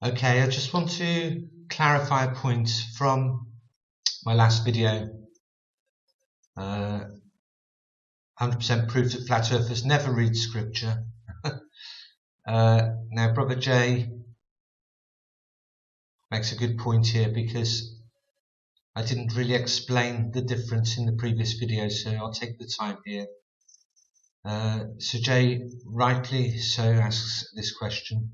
Okay, I just want to clarify a point from my last video. 100% proof that flat earthers never read scripture. Now, Brother Jay makes a good point here because I didn't really explain the difference in the previous video, so I'll take the time here. So Jay rightly so asks this question.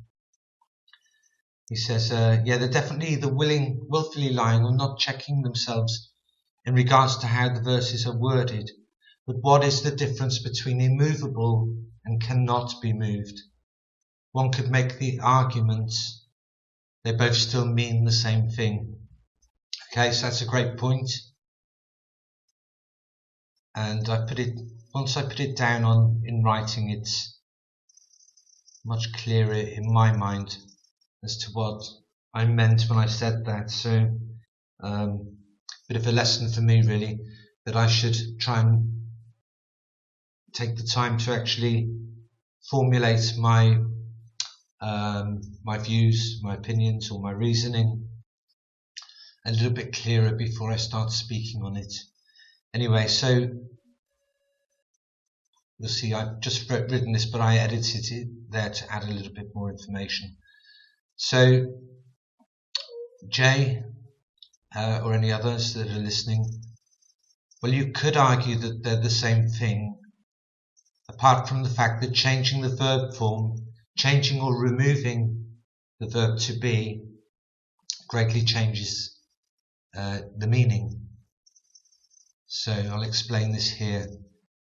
He says, yeah, they're definitely either willfully lying or not checking themselves in regards to how the verses are worded. But what is the difference between immovable and cannot be moved? One could make the argument they both still mean the same thing. Okay, so that's a great point. And once I put it down in writing, it's much clearer in my mind as to what I meant when I said that. So, bit of a lesson for me really, that I should try and take the time to actually formulate my views, my opinions, or my reasoning a little bit clearer before I start speaking on it. Anyway, so you'll see I've just written this, but I edited it there to add a little bit more information. So, Jay, or any others that are listening, well, you could argue that they're the same thing, apart from the fact that changing the verb form, changing or removing the verb to be, greatly changes the meaning. So I'll explain this here.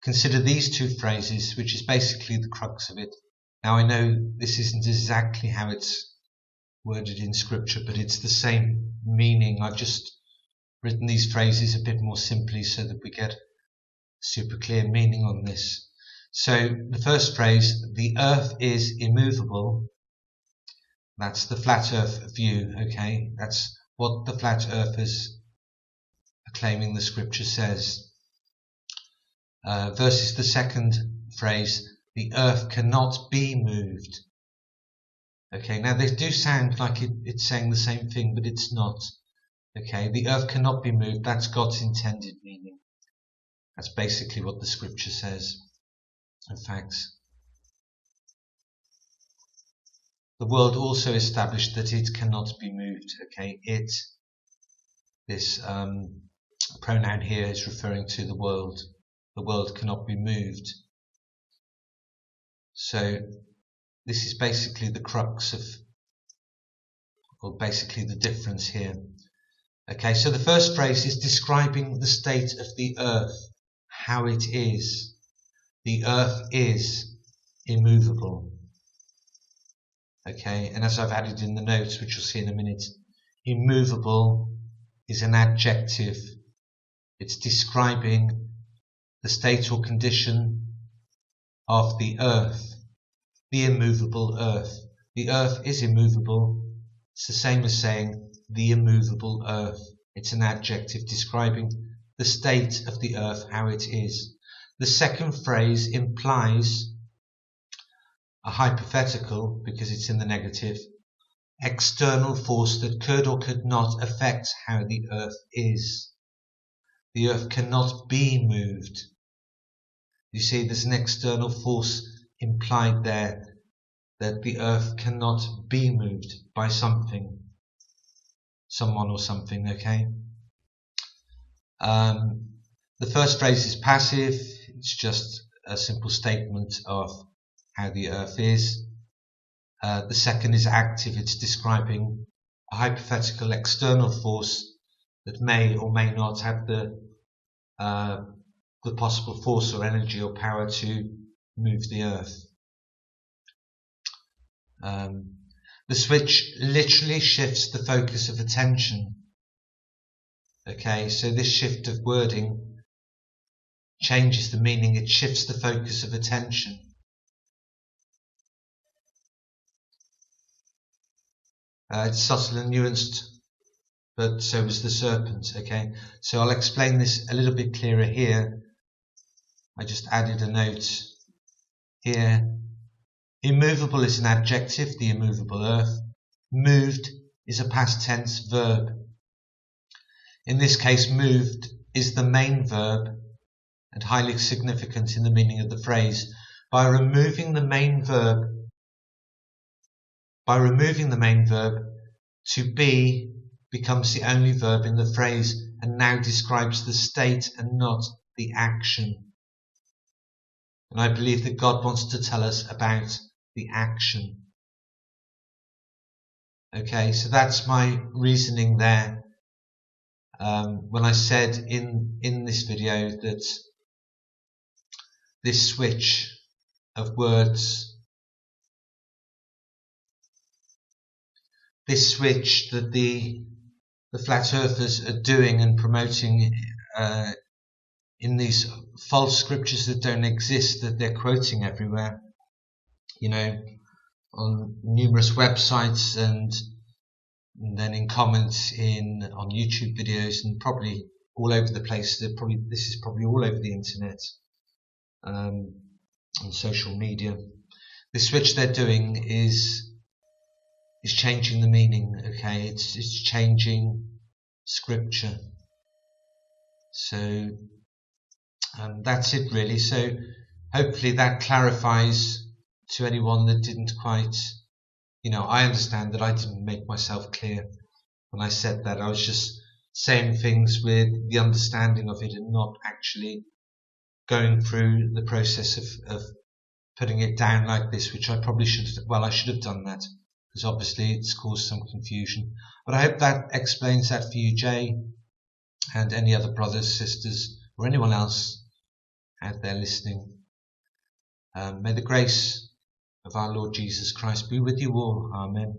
Consider these two phrases, which is basically the crux of it. Now I know this isn't exactly how it's worded in scripture, but it's the same meaning. I've just written these phrases a bit more simply so that we get super clear meaning on this. So the first phrase, the earth is immovable. That's the flat earth view, okay? That's what the flat earthers are claiming the scripture says. Versus the second phrase, the earth cannot be moved. Okay, now they do sound like it's saying the same thing, but it's not. Okay, the earth cannot be moved. That's God's intended meaning. That's basically what the scripture says. In fact, the world also established that it cannot be moved. Okay, this pronoun here is referring to the world. The world cannot be moved. So this is basically the crux of, or basically the difference here. Okay, so the first phrase is describing the state of the earth, how it is. The earth is immovable. Okay, and as I've added in the notes, which you'll see in a minute, immovable is an adjective. It's describing the state or condition of the earth, the immovable earth. The earth is immovable. It's the same as saying the immovable earth. It's an adjective describing the state of the earth, how it is. The second phrase implies a hypothetical, because it's in the negative, external force that could or could not affect how the earth is. The earth cannot be moved. You see, there's an external force implied there, that the earth cannot be moved by something, someone or something, okay? The first phrase is passive. It's just a simple statement of how the earth is. The second is active. It's describing a hypothetical external force that may or may not have the possible force or energy or power to move the earth. The switch literally shifts the focus of attention. Okay, so this shift of wording changes the meaning. It shifts the focus of attention. It's subtle and nuanced, but so is the serpent. Okay, so I'll explain this a little bit clearer here. I just added a note here. Immovable is an adjective, the immovable earth. moved is a past tense verb. In this case, moved is the main verb and highly significant in the meaning of the phrase. By removing the main verb, to be becomes the only verb in the phrase and now describes the state and not the action. And I believe that God wants to tell us about the action. Okay, so that's my reasoning there. When I said in this video that this switch of words, this switch that the flat earthers are doing and promoting in these false scriptures that don't exist, that they're quoting everywhere, on numerous websites and then in comments on YouTube videos and probably all over the place. This is probably all over the internet, on social media. The switch they're doing is changing the meaning. Okay, it's changing scripture. So that's it really. So hopefully that clarifies to anyone that didn't quite, I understand that I didn't make myself clear when I said that. I was just saying things with the understanding of it and not actually going through the process of putting it down like this, which I probably should have done that, because obviously it's caused some confusion. But I hope that explains that for you, Jay, and any other brothers, sisters, or anyone else out there listening. May the grace of our Lord Jesus Christ be with you all. Amen.